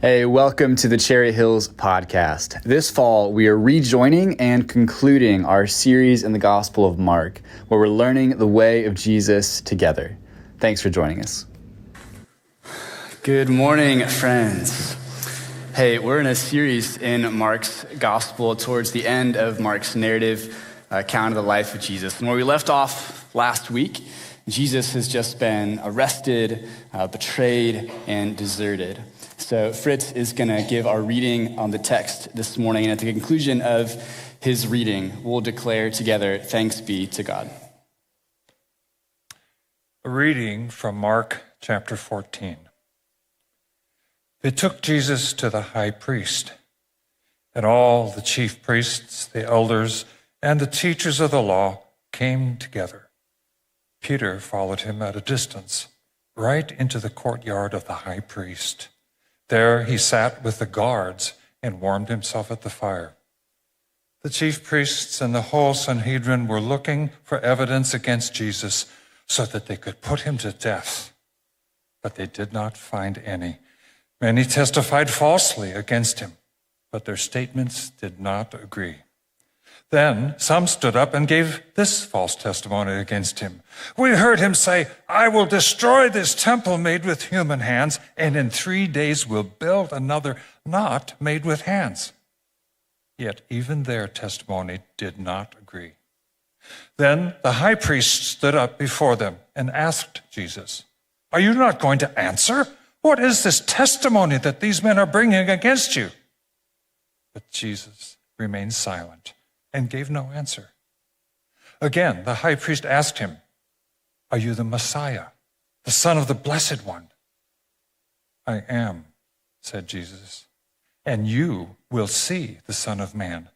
Hey, welcome to the Cherry Hills podcast. This fall, we are rejoining and concluding our series in the Gospel of Mark, where we're learning the way of Jesus together. Thanks for joining us. Good morning, friends. Hey, we're in a series in Mark's Gospel towards the end of Mark's narrative account of the life of Jesus. And where we left off last week, Jesus has just been arrested, betrayed, and deserted. So Fritz is going to give our reading on the text this morning, and at the conclusion of his reading, we'll declare together, thanks be to God. A reading from Mark chapter 14. They took Jesus to the high priest, and all the chief priests, the elders, and the teachers of the law came together. Peter followed him at a distance, right into the courtyard of the high priest. There he sat with the guards and warmed himself at the fire. The chief priests and the whole Sanhedrin were looking for evidence against Jesus so that they could put him to death. But they did not find any. Many testified falsely against him, but their statements did not agree. Then some stood up and gave this false testimony against him. We heard him say, "I will destroy this temple made with human hands, and in 3 days will build another not made with hands." Yet even their testimony did not agree. Then the high priest stood up before them and asked Jesus, "Are you not going to answer? What is this testimony that these men are bringing against you?" But Jesus remained silent and gave no answer. Again, the high priest asked him, "Are you the Messiah, the Son of the Blessed One?" "I am," said Jesus, "and you will see the Son of Man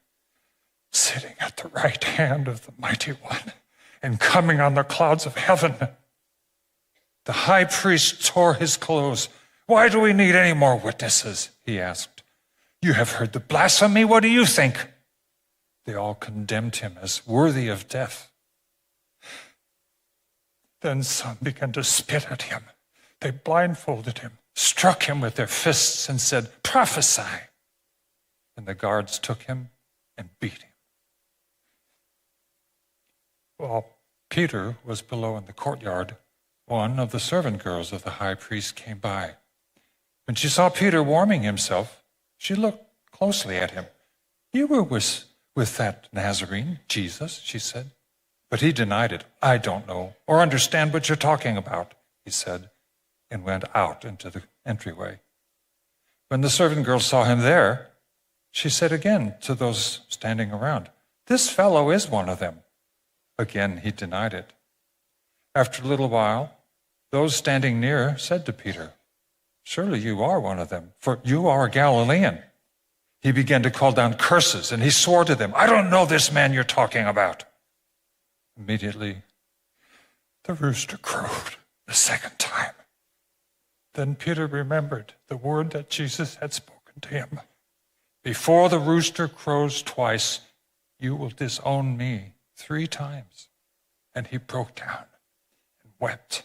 sitting at the right hand of the Mighty One and coming on the clouds of heaven." The high priest tore his clothes. "Why do we need any more witnesses?" he asked. "You have heard the blasphemy. What do you think?" They all condemned him as worthy of death. Then some began to spit at him. They blindfolded him, struck him with their fists, and said, "Prophesy." And the guards took him and beat him. While Peter was below in the courtyard, one of the servant girls of the high priest came by. When she saw Peter warming himself, she looked closely at him. "You were with that Nazarene, Jesus," she said. But he denied it. "I don't know or understand what you're talking about," he said, and went out into the entryway. When the servant girl saw him there, she said again to those standing around, "This fellow is one of them." Again, he denied it. After a little while, those standing near said to Peter, "Surely you are one of them, for you are a Galilean." He began to call down curses, and he swore to them, "I don't know this man you're talking about." Immediately, the rooster crowed the second time. Then Peter remembered the word that Jesus had spoken to him. "Before the rooster crows twice, you will disown me 3 times." And he broke down and wept.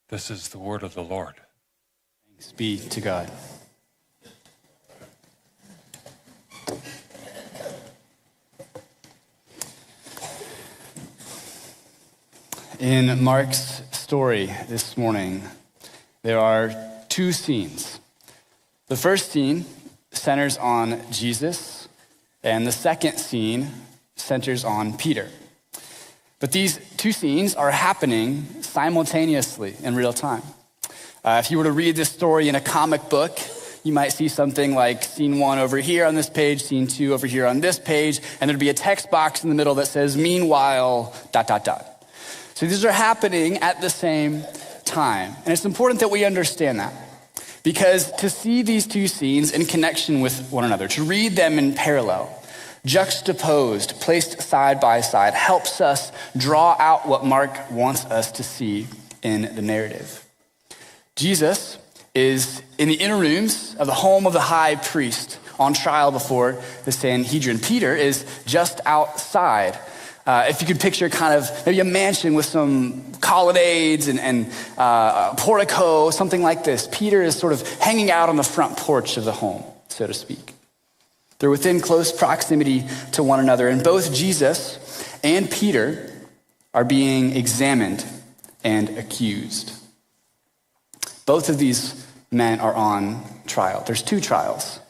This is the word of the Lord. Thanks be to God. In Mark's story this morning, there are 2 scenes. The first scene centers on Jesus, and the second scene centers on Peter. But these 2 scenes are happening simultaneously in real time. If you were to read this story in a comic book, you might see something like scene 1 over here on this page, scene 2 over here on this page, and there'd be a text box in the middle that says, "Meanwhile, ... So these are happening at the same time. And it's important that we understand that, because to see these 2 scenes in connection with one another, to read them in parallel, juxtaposed, placed side by side, helps us draw out what Mark wants us to see in the narrative. Jesus is in the inner rooms of the home of the high priest on trial before the Sanhedrin. Peter is just outside If you could picture kind of maybe a mansion with some colonnades and a portico, something like this, Peter is sort of hanging out on the front porch of the home, so to speak. They're within close proximity to one another, and both Jesus and Peter are being examined and accused. Both of these men are on trial. There's two trials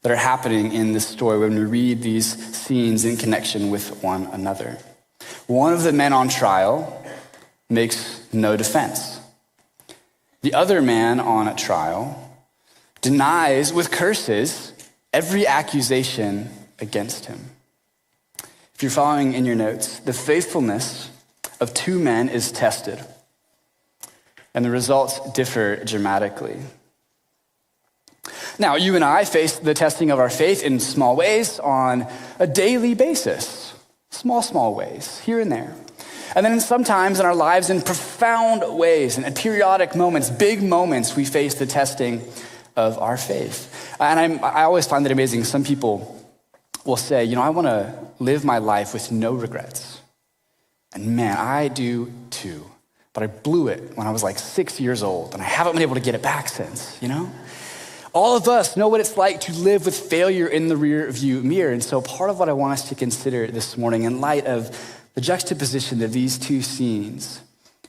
that are happening in this story when we read these scenes in connection with one another. One of the men on trial makes no defense. The other man on a trial denies with curses every accusation against him. If you're following in your notes, the faithfulness of two men is tested, and the results differ dramatically. Now, you and I face the testing of our faith in small ways on a daily basis. Small ways, here and there. And then sometimes in our lives in profound ways and at periodic moments, big moments, we face the testing of our faith. And I always find it amazing. Some people will say, I want to live my life with no regrets. And man, I do too. But I blew it when I was like 6 years old, and I haven't been able to get it back since, All of us know what it's like to live with failure in the rear view mirror. And so part of what I want us to consider this morning in light of the juxtaposition of these two scenes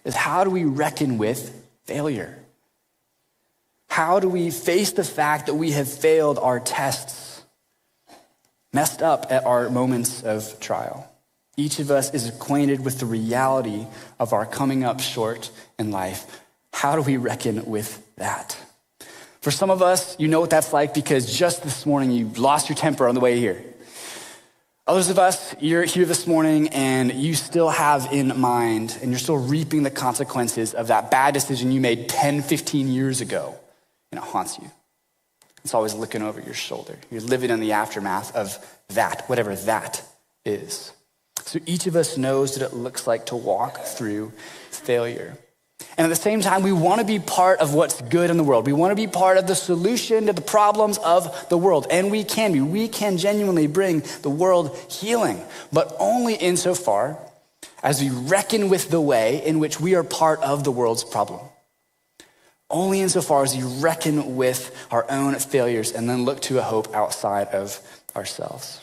is how do we reckon with failure? How do we face the fact that we have failed our tests, messed up at our moments of trial? Each of us is acquainted with the reality of our coming up short in life. How do we reckon with that? For some of us, you know what that's like because just this morning you lost your temper on the way here. Others of us, you're here this morning and you still have in mind and you're still reaping the consequences of that bad decision you made 10, 15 years ago, and it haunts you. It's always looking over your shoulder. You're living in the aftermath of that, whatever that is. So each of us knows what it looks like to walk through failure. And at the same time, we want to be part of what's good in the world. We want to be part of the solution to the problems of the world. And we can be. We can genuinely bring the world healing, but only insofar as we reckon with the way in which we are part of the world's problem. Only insofar as we reckon with our own failures and then look to a hope outside of ourselves.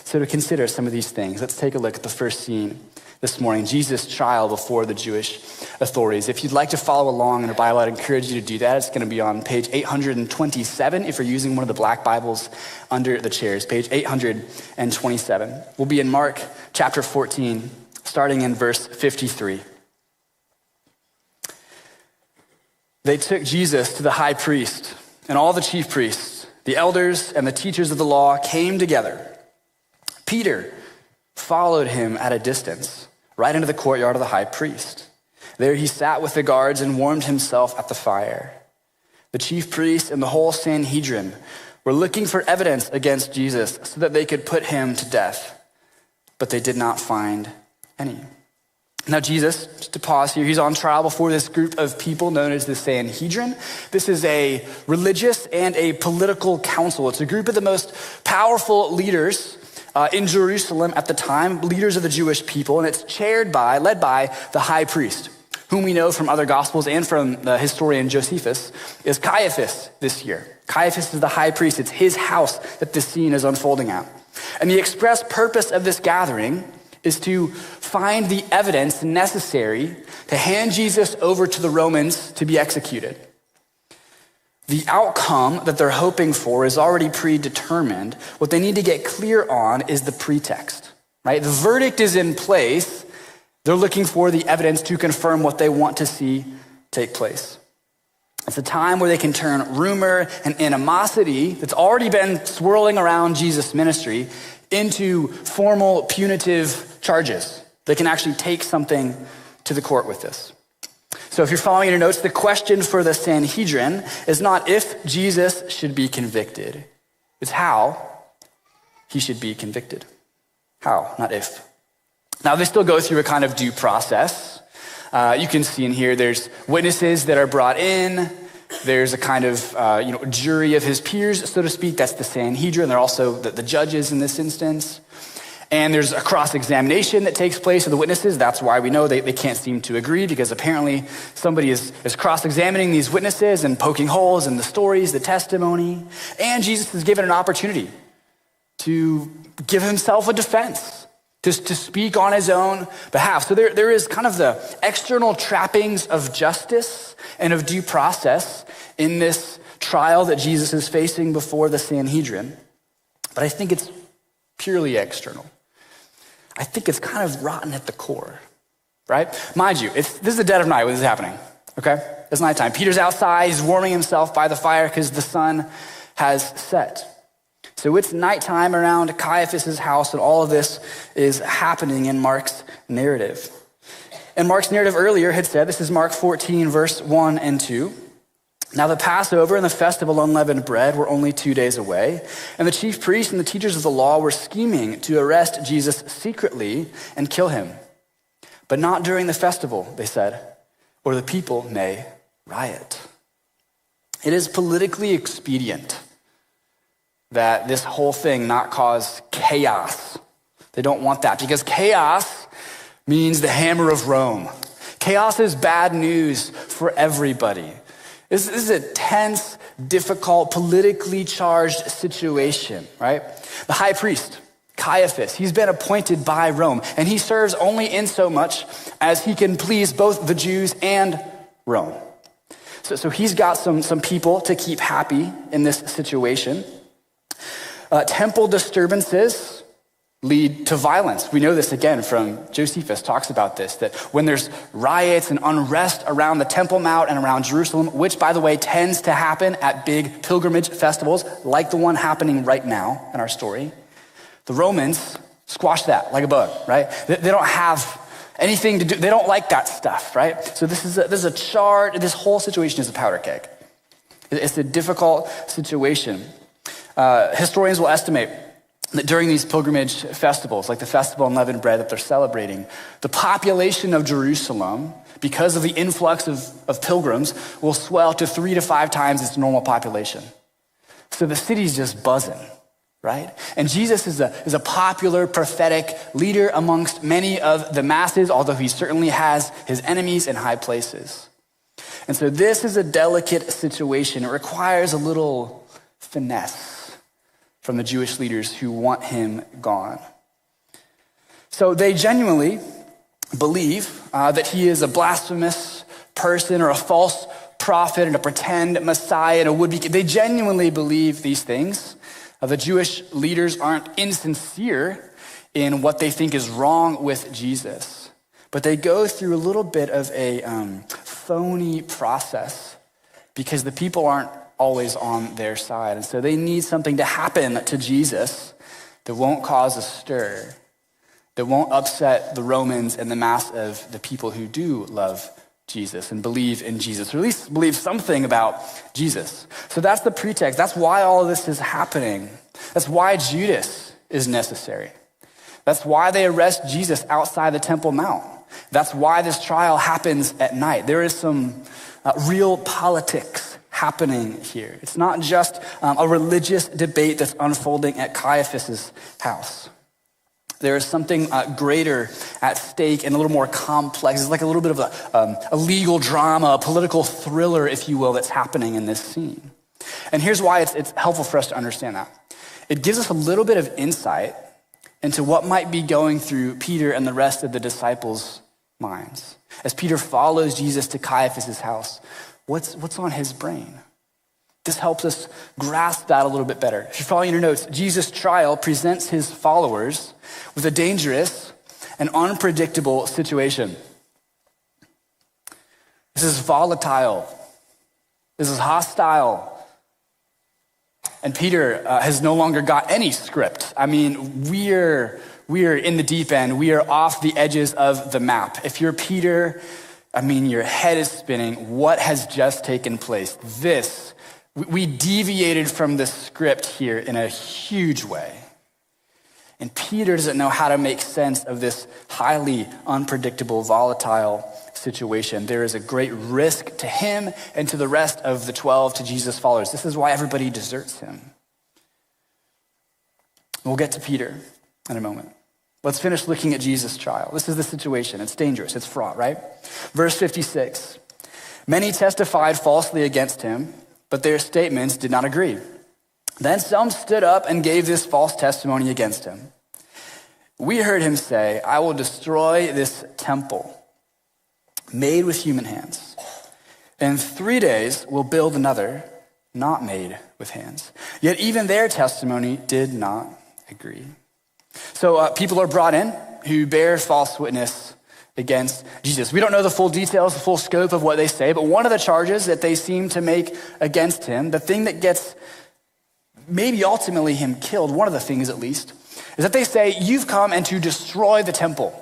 So to consider some of these things, let's take a look at the first scene this morning, Jesus' trial before the Jewish authorities. If you'd like to follow along in your Bible, I'd encourage you to do that. It's going to be on page 827 if you're using one of the black Bibles under the chairs, page 827. We'll be in Mark chapter 14, starting in verse 53. They took Jesus to the high priest, and all the chief priests, the elders, and the teachers of the law came together. Peter followed him at a distance, right into the courtyard of the high priest. There he sat with the guards and warmed himself at the fire. The chief priests and the whole Sanhedrin were looking for evidence against Jesus so that they could put him to death, but they did not find any. Now Jesus, just to pause here, he's on trial before this group of people known as the Sanhedrin. This is a religious and a political council. It's a group of the most powerful leaders in Jerusalem at the time, leaders of the Jewish people, and it's led by the high priest, whom we know from other gospels and from the historian Josephus, is Caiaphas this year. Caiaphas is the high priest. It's his house that this scene is unfolding at. And the express purpose of this gathering is to find the evidence necessary to hand Jesus over to the Romans to be executed. The outcome that they're hoping for is already predetermined. What they need to get clear on is the pretext, right? The verdict is in place. They're looking for the evidence to confirm what they want to see take place. It's a time where they can turn rumor and animosity that's already been swirling around Jesus' ministry into formal punitive charges. They can actually take something to the court with this. So if you're following in your notes, the question for the Sanhedrin is not if Jesus should be convicted, it's how he should be convicted. How, not if. Now they still go through a kind of due process. You can see in here, there's witnesses that are brought in. There's a kind of jury of his peers, so to speak. That's the Sanhedrin. They're also the judges in this instance. And there's a cross-examination that takes place of the witnesses. That's why we know they can't seem to agree, because apparently somebody is cross-examining these witnesses and poking holes in the stories, the testimony. And Jesus is given an opportunity to give himself a defense, to speak on his own behalf. So there is kind of the external trappings of justice and of due process in this trial that Jesus is facing before the Sanhedrin. But I think it's purely external. I think it's kind of rotten at the core, right? Mind you, this is the dead of night when this is happening, okay? It's nighttime. Peter's outside, he's warming himself by the fire because the sun has set. So it's nighttime around Caiaphas' house, and all of this is happening in Mark's narrative. And Mark's narrative earlier had said, this is Mark 14, verse 1 and 2. Now the Passover and the festival of unleavened bread were only 2 days away, and the chief priests and the teachers of the law were scheming to arrest Jesus secretly and kill him. But not during the festival, they said, or the people may riot. It is politically expedient that this whole thing not cause chaos. They don't want that, because chaos means the hammer of Rome. Chaos is bad news for everybody. This is a tense, difficult, politically charged situation, right? The high priest, Caiaphas, he's been appointed by Rome, and he serves only in so much as he can please both the Jews and Rome. So he's got some people to keep happy in this situation. Temple disturbances lead to violence. We know this again from Josephus talks about this, that when there's riots and unrest around the Temple Mount and around Jerusalem, which by the way tends to happen at big pilgrimage festivals like the one happening right now in our story, the Romans squash that like a bug, right? They don't have anything to do, they don't like that stuff, right? So this is a chart, this whole situation is a powder keg. It's a difficult situation. Historians will estimate that during these pilgrimage festivals, like the festival of unleavened bread that they're celebrating, the population of Jerusalem, because of the influx of pilgrims, will swell to 3 to 5 times its normal population. So the city's just buzzing, right? And Jesus is a popular prophetic leader amongst many of the masses, although he certainly has his enemies in high places. And so this is a delicate situation. It requires a little finesse from the Jewish leaders who want him gone. So they genuinely believe that he is a blasphemous person or a false prophet and a pretend Messiah and a would-be. They genuinely believe these things. The Jewish leaders aren't insincere in what they think is wrong with Jesus, but they go through a little bit of a phony process because the people aren't always on their side. And so they need something to happen to Jesus that won't cause a stir, that won't upset the Romans and the mass of the people who do love Jesus and believe in Jesus, or at least believe something about Jesus. So that's the pretext. That's why all of this is happening. That's why Judas is necessary. That's why they arrest Jesus outside the Temple Mount. That's why this trial happens at night. There is some real politics happening here. It's not just a religious debate that's unfolding at Caiaphas' house. There is something greater at stake and a little more complex. It's like a little bit of a legal drama, a political thriller, if you will, that's happening in this scene. And here's why it's helpful for us to understand that. It gives us a little bit of insight into what might be going through Peter and the rest of the disciples' minds. As Peter follows Jesus to Caiaphas' house, what's on his brain? This helps us grasp that a little bit better. If you're following your notes, Jesus' trial presents his followers with a dangerous and unpredictable situation. This is volatile. This is hostile. And Peter has no longer got any script. I mean, we're in the deep end. We are off the edges of the map. If you're Peter, I mean, your head is spinning. What has just taken place? We deviated from the script here in a huge way. And Peter doesn't know how to make sense of this highly unpredictable, volatile situation. There is a great risk to him and to the rest of the 12, to Jesus' followers. This is why everybody deserts him. We'll get to Peter in a moment. Let's finish looking at Jesus' trial. This is the situation. It's dangerous. It's fraught, right? Verse 56. Many testified falsely against him, but their statements did not agree. Then some stood up and gave this false testimony against him. We heard him say, I will destroy this temple made with human hands. In 3 days, we'll build another not made with hands. Yet even their testimony did not agree. So people are brought in who bear false witness against Jesus. We don't know the full details, the full scope of what they say, but one of the charges that they seem to make against him, the thing that gets maybe ultimately him killed, one of the things at least, is that they say, you've come and to destroy the temple.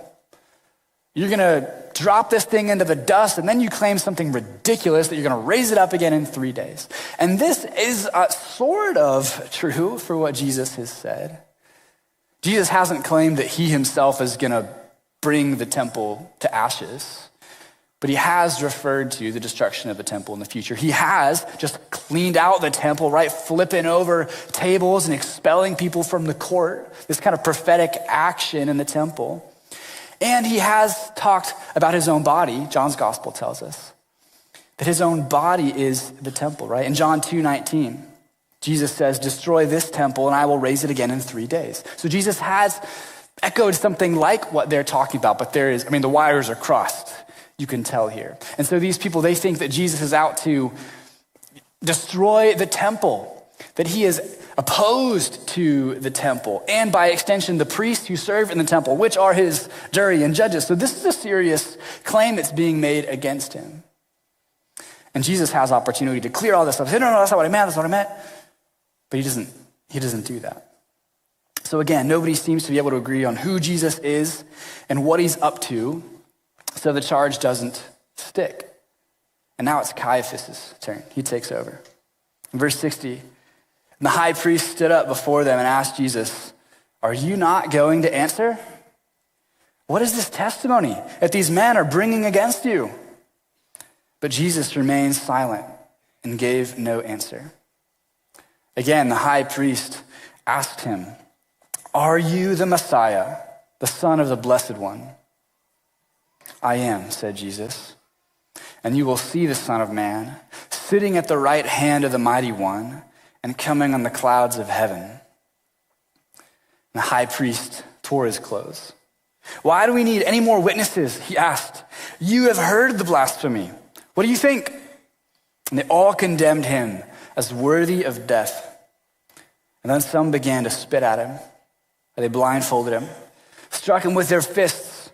You're going to drop this thing into the dust, and then you claim something ridiculous that you're going to raise it up again in 3 days. And this is sort of true for what Jesus has said. Jesus hasn't claimed that he himself is going to bring the temple to ashes, but he has referred to the destruction of the temple in the future. He has just cleaned out the temple, right? Flipping over tables and expelling people from the court, this kind of prophetic action in the temple. And he has talked about his own body. John's gospel tells us that his own body is the temple, right? In John 2:19, Jesus says, destroy this temple and I will raise it again in 3 days. So Jesus has echoed something like what they're talking about, but the wires are crossed. You can tell here. And so these people, they think that Jesus is out to destroy the temple, that he is opposed to the temple, and by extension, the priests who serve in the temple, which are his jury and judges. So this is a serious claim that's being made against him. And Jesus has opportunity to clear all this up. Say, no, that's not what I meant, that's not what I meant. But he doesn't do that. So again, nobody seems to be able to agree on who Jesus is and what he's up to. So the charge doesn't stick. And now it's Caiaphas' turn. He takes over. In verse 60, the high priest stood up before them and asked Jesus, are you not going to answer? What is this testimony that these men are bringing against you? But Jesus remained silent and gave no answer. Again, the high priest asked him, are you the Messiah, the Son of the Blessed One? I am, said Jesus, and you will see the Son of Man sitting at the right hand of the Mighty One and coming on the clouds of heaven. And the high priest tore his clothes. Why do we need any more witnesses? He asked. You have heard the blasphemy. What do you think? And they all condemned him as worthy of death. And then some began to spit at him. They blindfolded him, struck him with their fists,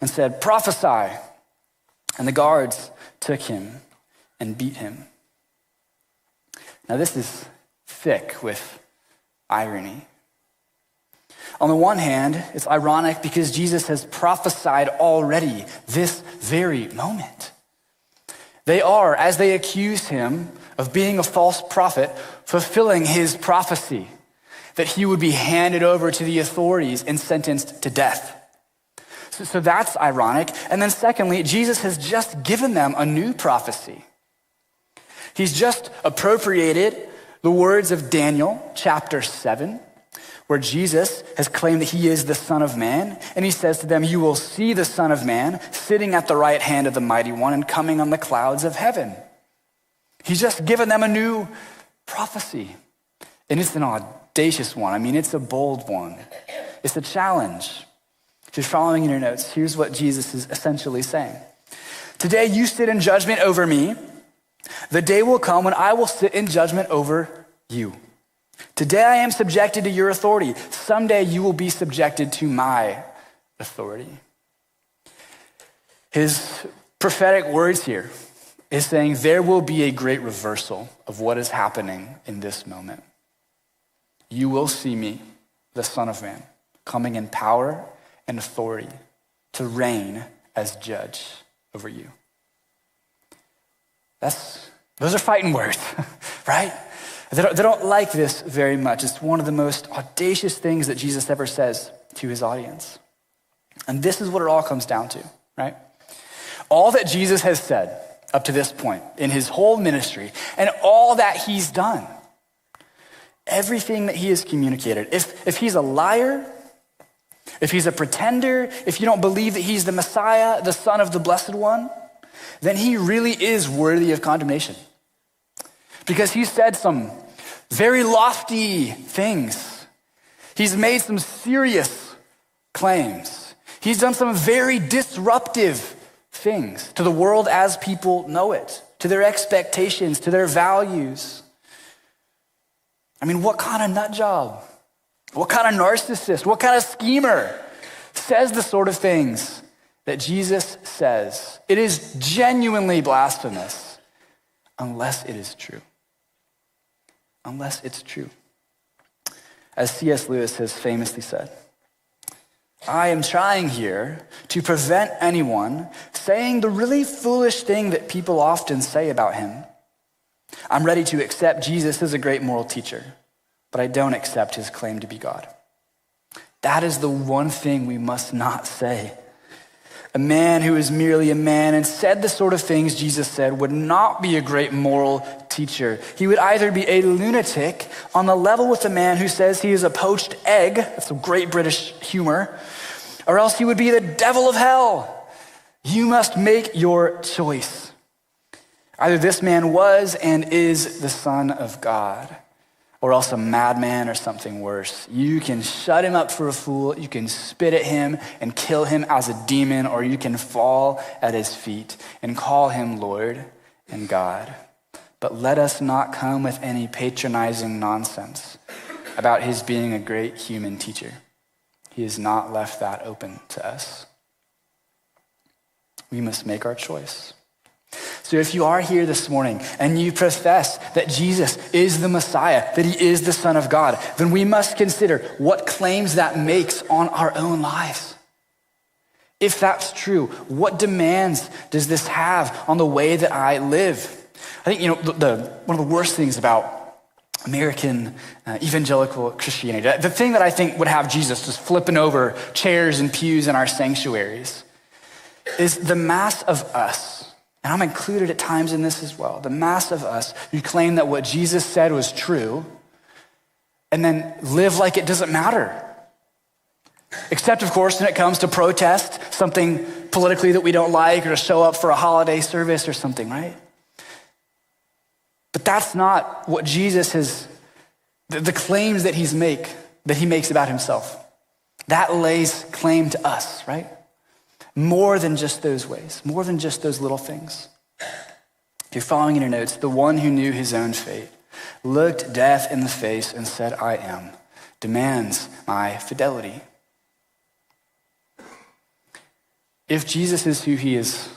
and said, prophesy. And the guards took him and beat him. Now this is thick with irony. On the one hand, it's ironic because Jesus has prophesied already this very moment. They are, as they accuse him of being a false prophet, fulfilling his prophecy that he would be handed over to the authorities and sentenced to death. So that's ironic. And then secondly, Jesus has just given them a new prophecy. He's just appropriated the words of Daniel chapter 7, where Jesus has claimed that he is the Son of Man. And he says to them, you will see the Son of Man sitting at the right hand of the Mighty One and coming on the clouds of heaven. He's just given them a new prophecy. And it's an audacious one. It's a bold one. It's a challenge. If you're following in your notes, here's what Jesus is essentially saying. Today you sit in judgment over me. The day will come when I will sit in judgment over you. Today I am subjected to your authority. Someday you will be subjected to my authority. His prophetic words here is saying there will be a great reversal of what is happening in this moment. You will see me, the Son of Man, coming in power and authority to reign as judge over you. Those are fighting words, right? They don't like this very much. It's one of the most audacious things that Jesus ever says to his audience. And this is what it all comes down to, right? All that Jesus has said up to this point in his whole ministry and all that he's done, everything that he has communicated, if he's a liar, if he's a pretender, if you don't believe that he's the Messiah, the Son of the Blessed One, then he really is worthy of condemnation. Because he said some very lofty things. He's made some serious claims. He's done some very disruptive things to the world as people know it, to their expectations, to their values. I mean, what kind of nut job? What kind of narcissist? What kind of schemer says the sort of things that Jesus says? It is genuinely blasphemous unless it is true. Unless it's true. As C.S. Lewis has famously said, I am trying here to prevent anyone saying the really foolish thing that people often say about him. I'm ready to accept Jesus as a great moral teacher, but I don't accept his claim to be God. That is the one thing we must not say. A man who is merely a man and said the sort of things Jesus said would not be a great moral teacher. He would either be a lunatic on the level with the man who says he is a poached egg, that's a great British humor, or else he would be the devil of hell. You must make your choice. Either this man was and is the Son of God, or else a madman or something worse. You can shut him up for a fool, you can spit at him and kill him as a demon, or you can fall at his feet and call him Lord and God. But let us not come with any patronizing nonsense about his being a great human teacher. He has not left that open to us. We must make our choice. So if you are here this morning and you profess that Jesus is the Messiah, that he is the Son of God, then we must consider what claims that makes on our own lives. If that's true, what demands does this have on the way that I live? I think, one of the worst things about American evangelical Christianity, the thing that I think would have Jesus just flipping over chairs and pews in our sanctuaries, is the mass of us. And I'm included at times in this as well. The mass of us who claim that what Jesus said was true and then live like it doesn't matter. Except, of course, when it comes to protest something politically that we don't like, or to show up for a holiday service or something, right? But that's not what Jesus has, the claims that he makes about himself. That lays claim to us, right? More than just those ways, more than just those little things. If you're following in your notes, the one who knew his own fate looked death in the face and said, I am, demands my fidelity. If Jesus is who he is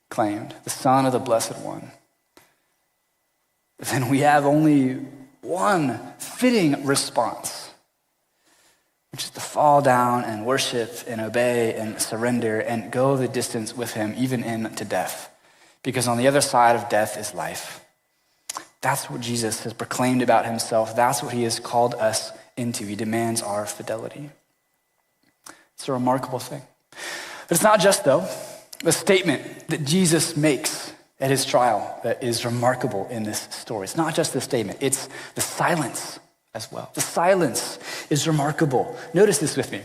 claimed, the Son of the Blessed One, then we have only one fitting response, which is to fall down and worship and obey and surrender and go the distance with him, even into death. Because on the other side of death is life. That's what Jesus has proclaimed about himself. That's what he has called us into. He demands our fidelity. It's a remarkable thing. But it's not just, though, the statement that Jesus makes at his trial that is remarkable in this story. It's not just the statement, it's the silence as well. The silence is remarkable. Notice this with me.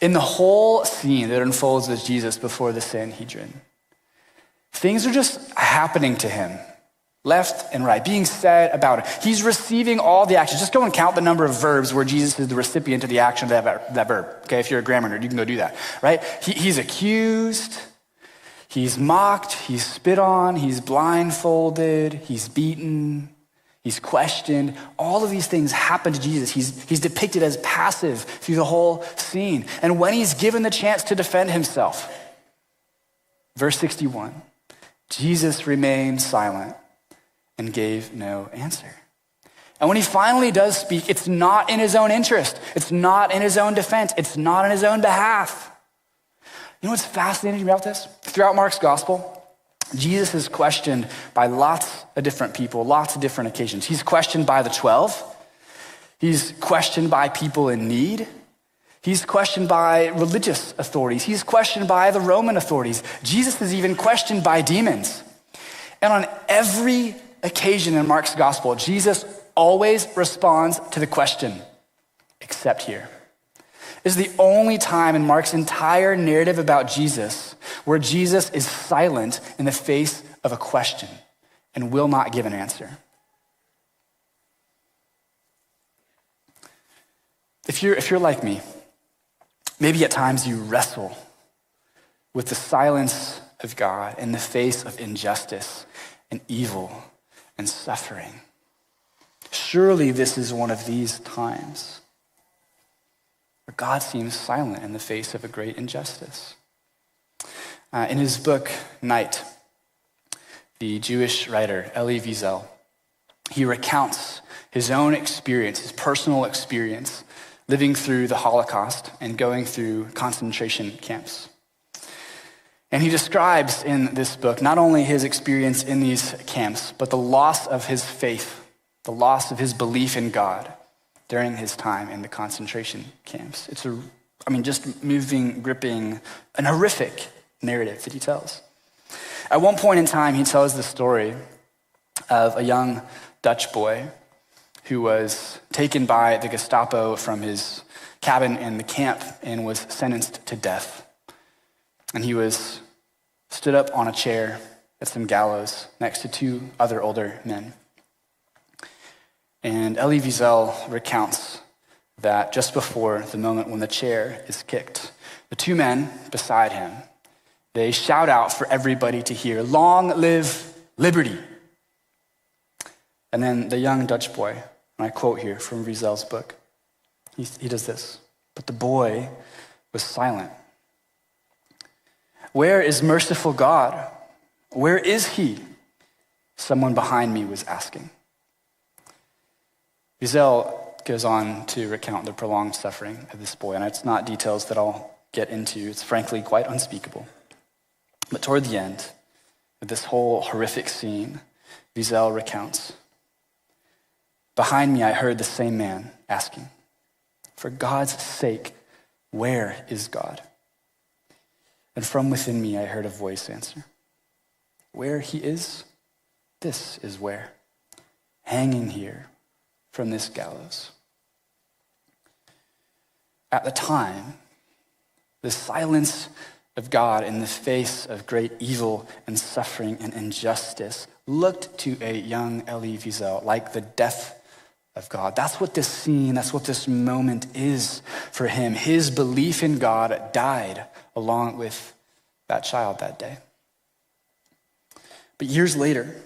In the whole scene that unfolds with Jesus before the Sanhedrin, things are just happening to him, left and right, being said about him. He's receiving all the actions. Just go and count the number of verbs where Jesus is the recipient of the action of that verb. Okay, if you're a grammar nerd, you can go do that, right? He's accused, he's mocked, he's spit on, he's blindfolded, he's beaten, he's questioned. All of these things happen to Jesus. He's depicted as passive through the whole scene. And when he's given the chance to defend himself, verse 61, Jesus remained silent and gave no answer. And when he finally does speak, it's not in his own interest. It's not in his own defense. It's not on his own behalf. You know what's fascinating about this? Throughout Mark's gospel, Jesus is questioned by lots of different people, lots of different occasions. He's questioned by the 12. He's questioned by people in need. He's questioned by religious authorities. He's questioned by the Roman authorities. Jesus is even questioned by demons. And on every occasion in Mark's gospel, Jesus always responds to the question, except here. This is the only time in Mark's entire narrative about Jesus where Jesus is silent in the face of a question and will not give an answer. If you're like me, maybe at times you wrestle with the silence of God in the face of injustice and evil and suffering. Surely this is one of these times where God seems silent in the face of a great injustice. In his book, Night, the Jewish writer Elie Wiesel, he recounts his own experience, his personal experience, living through the Holocaust and going through concentration camps. And he describes in this book not only his experience in these camps, but the loss of his faith, the loss of his belief in God during his time in the concentration camps. It's just moving, gripping, an horrific narrative that he tells. At one point in time, he tells the story of a young Dutch boy who was taken by the Gestapo from his cabin in the camp and was sentenced to death. And he was stood up on a chair at some gallows next to two other older men. And Elie Wiesel recounts that just before the moment when the chair is kicked, the two men beside him, they shout out for everybody to hear, "Long live liberty." And then the young Dutch boy, and I quote here from Wiesel's book, he does this: "But the boy was silent. Where is merciful God? Where is he?" Someone behind me was asking. Wiesel goes on to recount the prolonged suffering of this boy, and it's not details that I'll get into. It's frankly quite unspeakable. But toward the end of this whole horrific scene, Wiesel recounts, "Behind me I heard the same man asking, 'For God's sake, where is God?' And from within me I heard a voice answer, 'Where he is, this is where, hanging here from this gallows.'" At the time, the silence of God in the face of great evil and suffering and injustice looked to a young Elie Wiesel like the death of God. That's what this scene, that's what this moment is for him. His belief in God died along with that child that day. But years later,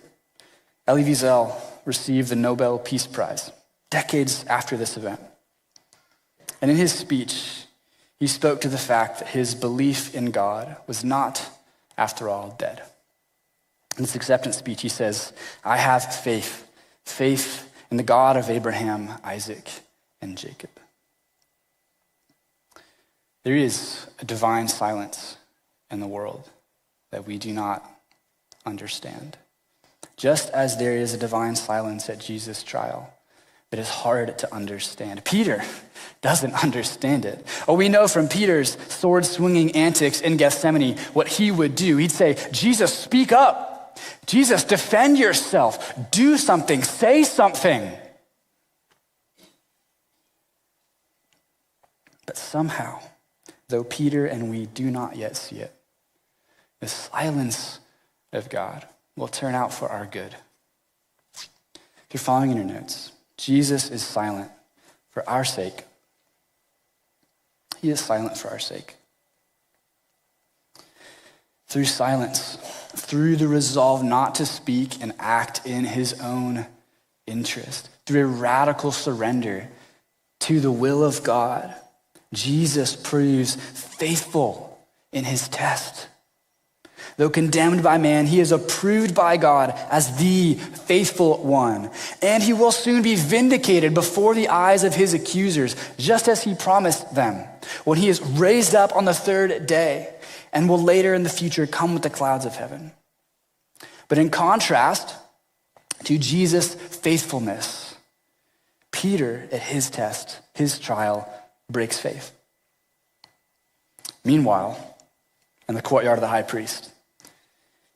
Elie Wiesel received the Nobel Peace Prize, decades after this event. And in his speech, he spoke to the fact that his belief in God was not, after all, dead. In his acceptance speech, he says, "I have faith in the God of Abraham, Isaac, and Jacob." There is a divine silence in the world that we do not understand. Just as there is a divine silence at Jesus' trial that is hard to understand. Peter doesn't understand it. Oh, we know from Peter's sword-swinging antics in Gethsemane what he would do. He'd say, "Jesus, speak up. Jesus, defend yourself. Do something. Say something." But somehow, though Peter and we do not yet see it, the silence of God will turn out for our good. If you're following in your notes, Jesus is silent for our sake. He is silent for our sake. Through silence, through the resolve not to speak and act in his own interest, through a radical surrender to the will of God, Jesus proves faithful in his test. Though condemned by man, he is approved by God as the faithful one. And he will soon be vindicated before the eyes of his accusers, just as he promised them, when he is raised up on the third day and will later in the future come with the clouds of heaven. But in contrast to Jesus' faithfulness, Peter, at his test, his trial, breaks faith. Meanwhile, in the courtyard of the high priest,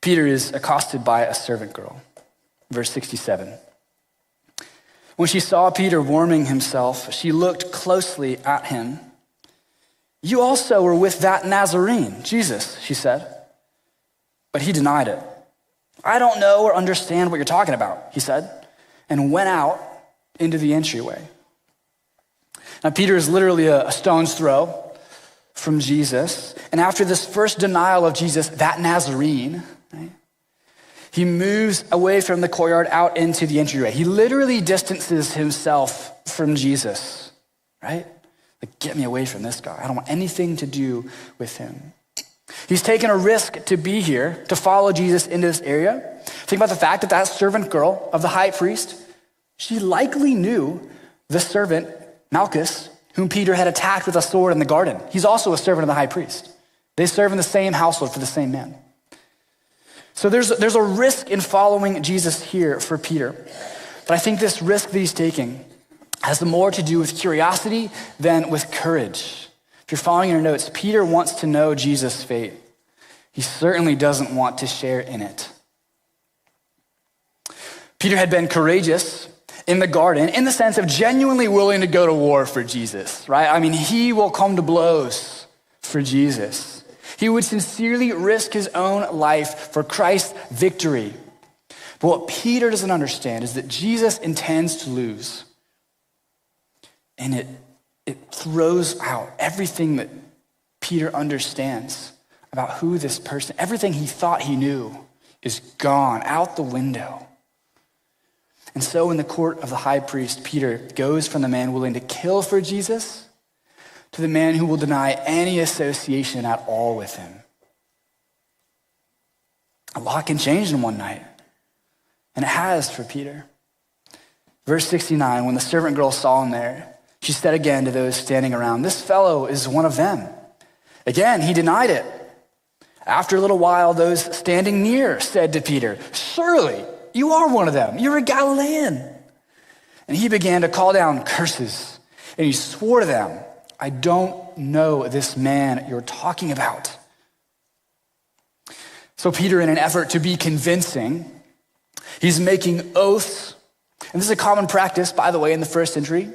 Peter is accosted by a servant girl. Verse 67. When she saw Peter warming himself, she looked closely at him, You also were with that Nazarene, Jesus, she said. But he denied it. I don't know or understand what you're talking about, he said, and went out into the entryway. Now, Peter is literally a stone's throw from Jesus. And after this first denial of Jesus, that Nazarene, right, he moves away from the courtyard out into the entryway. He literally distances himself from Jesus, right? Like, get me away from this guy. I don't want anything to do with him. He's taken a risk to be here, to follow Jesus into this area. Think about the fact that that servant girl of the high priest, she likely knew the servant, Malchus, whom Peter had attacked with a sword in the garden. He's also a servant of the high priest. They serve in the same household for the same man. So there's a risk in following Jesus here for Peter. But I think this risk that he's taking has more to do with curiosity than with courage. If you're following your notes, Peter wants to know Jesus' fate. He certainly doesn't want to share in it. Peter had been courageous in the garden in the sense of genuinely willing to go to war for Jesus, right? I mean, he will come to blows for Jesus. He would sincerely risk his own life for Christ's victory. But what Peter doesn't understand is that Jesus intends to lose. And it throws out everything that Peter understands about who this person, everything he thought he knew is gone out the window. And so in the court of the high priest, Peter goes from the man willing to kill for Jesus to the man who will deny any association at all with him. A lot can change in one night, and it has for Peter. Verse 69, when the servant girl saw him there, she said again to those standing around, "This fellow is one of them." Again, he denied it. After a little while, those standing near said to Peter, "Surely you are one of them. You're a Galilean." And he began to call down curses, and he swore to them, "I don't know this man you're talking about." So Peter, in an effort to be convincing, he's making oaths. And this is a common practice, by the way, in the first century.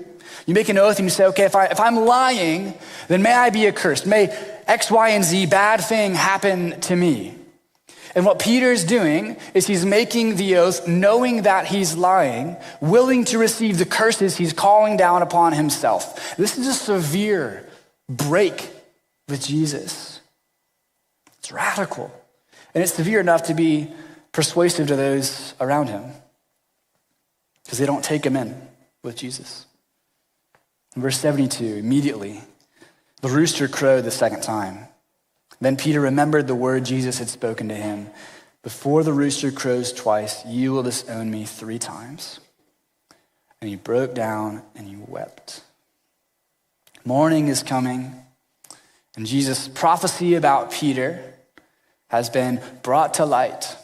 You make an oath and you say, okay, if I'm lying, then may I be accursed. May X, Y, and Z bad thing happen to me. And what Peter's doing is he's making the oath knowing that he's lying, willing to receive the curses he's calling down upon himself. This is a severe break with Jesus. It's radical. And it's severe enough to be persuasive to those around him because they don't take him in with Jesus. In verse 72, immediately, the rooster crowed the second time. Then Peter remembered the word Jesus had spoken to him. "Before the rooster crows twice, you will disown me 3 times. And he broke down and he wept. Morning is coming, and Jesus' prophecy about Peter has been brought to light.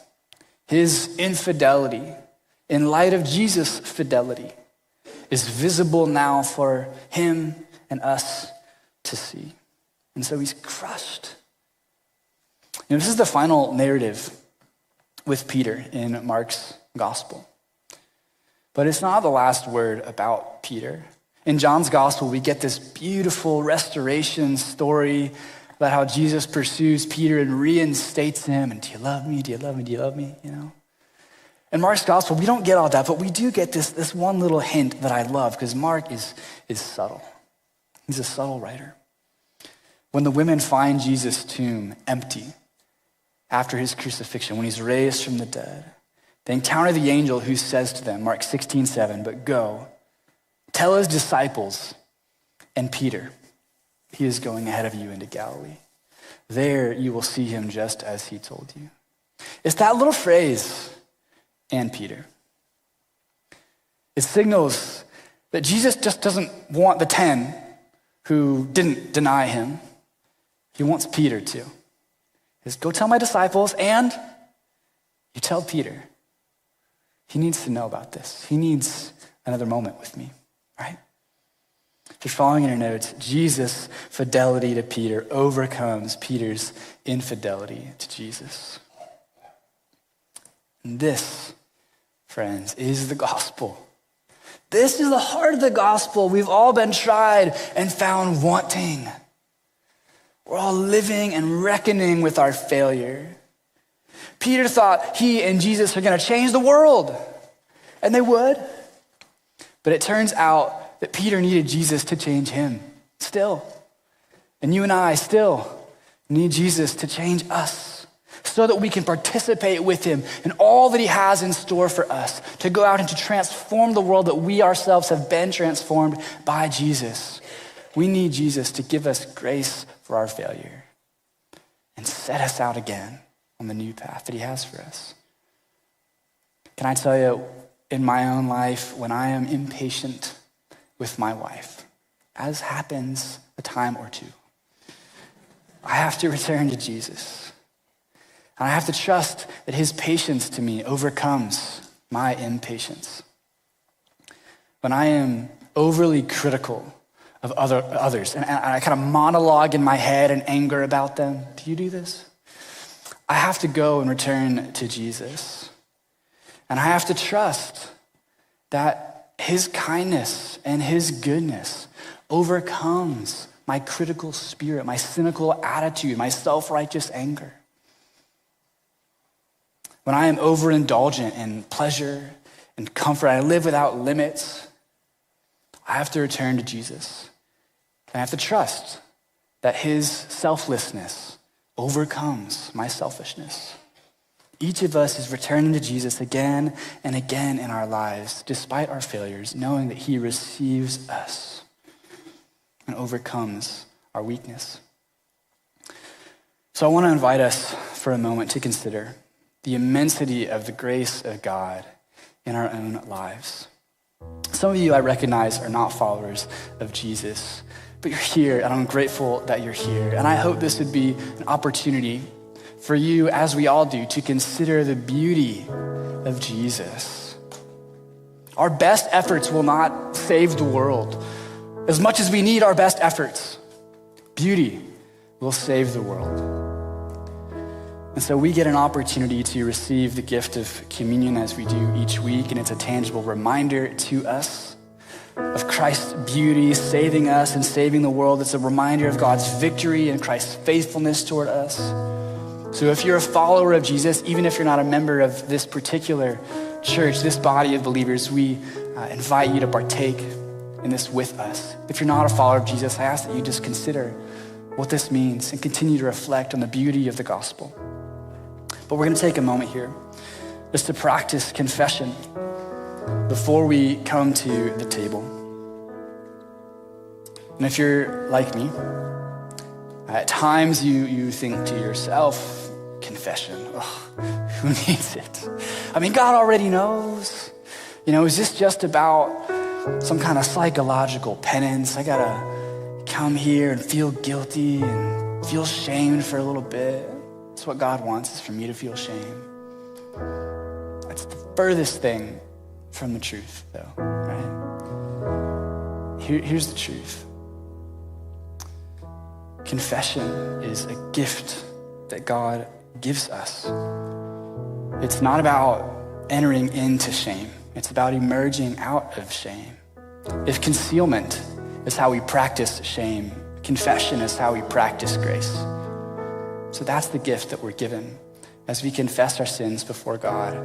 His infidelity, in light of Jesus' fidelity, is visible now for him and us to see. And so he's crushed. You know, this is the final narrative with Peter in Mark's gospel. But it's not the last word about Peter. In John's gospel, we get this beautiful restoration story about how Jesus pursues Peter and reinstates him. And do you love me? Do you love me? Do you love me? You know? In Mark's gospel, we don't get all that, but we do get this one little hint that I love because Mark is subtle. He's a subtle writer. When the women find Jesus' tomb empty after his crucifixion, when he's raised from the dead, they encounter the angel who says to them, Mark 16:7, "But go, tell his disciples and Peter, he is going ahead of you into Galilee. There you will see him just as he told you." It's that little phrase, "and Peter." It signals that Jesus just doesn't want the 10 who didn't deny him. He wants Peter to. He says, "Go tell my disciples, and you tell Peter." He needs to know about this. He needs another moment with me, right? If you're following in your notes, Jesus' fidelity to Peter overcomes Peter's infidelity to Jesus. And this, friends, is the gospel. This is the heart of the gospel. We've all been tried and found wanting. We're all living and reckoning with our failure. Peter thought he and Jesus are going to change the world, and they would. But it turns out that Peter needed Jesus to change him still. And you and I still need Jesus to change us so that we can participate with him in all that he has in store for us, to go out and to transform the world that we ourselves have been transformed by Jesus. We need Jesus to give us grace for our failure and set us out again on the new path that he has for us. Can I tell you, in my own life, when I am impatient with my wife, as happens a time or two, I have to return to Jesus. And I have to trust that his patience to me overcomes my impatience. When I am overly critical of others, and I kind of monologue in my head in anger about them, do you do this? I have to go and return to Jesus. And I have to trust that his kindness and his goodness overcomes my critical spirit, my cynical attitude, my self-righteous anger. When I am overindulgent in pleasure and comfort, I live without limits, I have to return to Jesus. And I have to trust that his selflessness overcomes my selfishness. Each of us is returning to Jesus again and again in our lives, despite our failures, knowing that he receives us and overcomes our weakness. So I want to invite us for a moment to consider the immensity of the grace of God in our own lives. Some of you I recognize are not followers of Jesus, but you're here, and I'm grateful that you're here. And I hope this would be an opportunity for you, as we all do, to consider the beauty of Jesus. Our best efforts will not save the world. As much as we need our best efforts, beauty will save the world. And so we get an opportunity to receive the gift of communion as we do each week, and it's a tangible reminder to us of Christ's beauty saving us and saving the world. It's a reminder of God's victory and Christ's faithfulness toward us. So if you're a follower of Jesus, even if you're not a member of this particular church, this body of believers, we invite you to partake in this with us. If you're not a follower of Jesus, I ask that you just consider what this means and continue to reflect on the beauty of the gospel. But we're going to take a moment here just to practice confession before we come to the table. And if you're like me, at times you think to yourself, confession, who needs it? I mean, God already knows. Is this just about some kind of psychological penance? I gotta come here and feel guilty and feel shamed for a little bit. That's what God wants, is for me to feel shame. That's the furthest thing from the truth, though, right? Here's the truth. Confession is a gift that God gives us. It's not about entering into shame. It's about emerging out of shame. If concealment is how we practice shame, confession is how we practice grace. So that's the gift that we're given as we confess our sins before God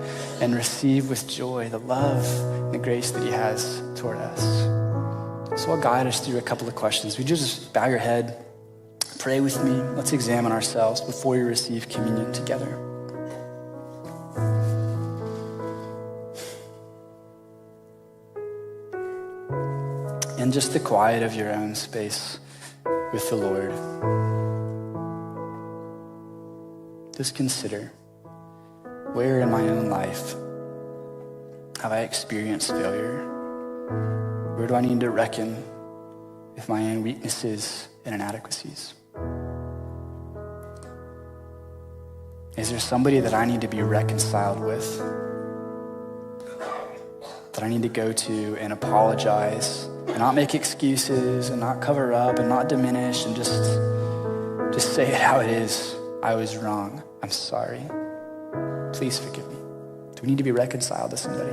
and receive with joy the love and the grace that he has toward us. So I'll guide us through a couple of questions. Would you just bow your head, pray with me? Let's examine ourselves before we receive communion together. In just the quiet of your own space with the Lord, just consider, where in my own life have I experienced failure? Where do I need to reckon with my own weaknesses and inadequacies? Is there somebody that I need to be reconciled with, that I need to go to and apologize and not make excuses and not cover up and not diminish and just say it how it is? I was wrong. I'm sorry. Please forgive me. Do we need to be reconciled to somebody?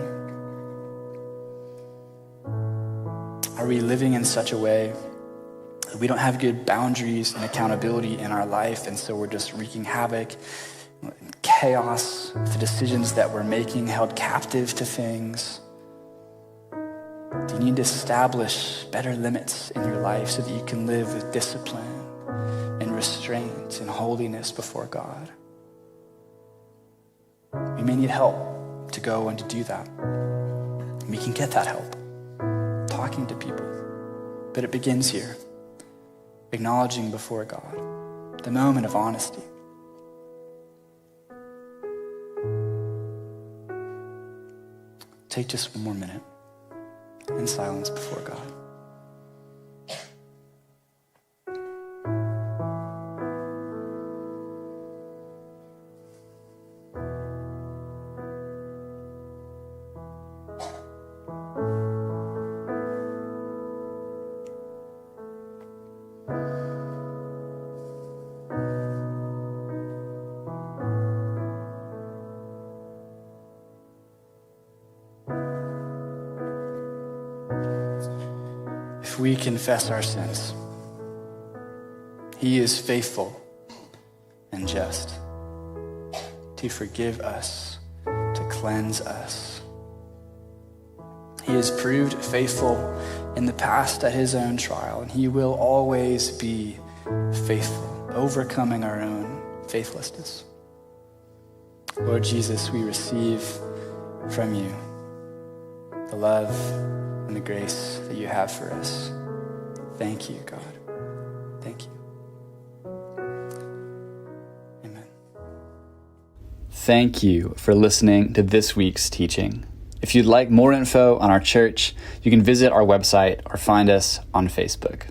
Are we living in such a way We don't have good boundaries and accountability in our life, and so we're just wreaking havoc, chaos, the decisions that we're making, held captive to things. Do you need to establish better limits in your life so that you can live with discipline and restraint and holiness before God? We may need help to go and to do that. We can get that help talking to people, but it begins here, acknowledging before God the moment of honesty. Take just one more minute in silence before God. If we confess our sins, he is faithful and just to forgive us, to cleanse us. He has proved faithful in the past at his own trial, and he will always be faithful, overcoming our own faithlessness. Lord Jesus, we receive from you the love and the grace that you have for us. Thank you, God. Thank you. Amen. Thank you for listening to this week's teaching. If you'd like more info on our church, you can visit our website or find us on Facebook.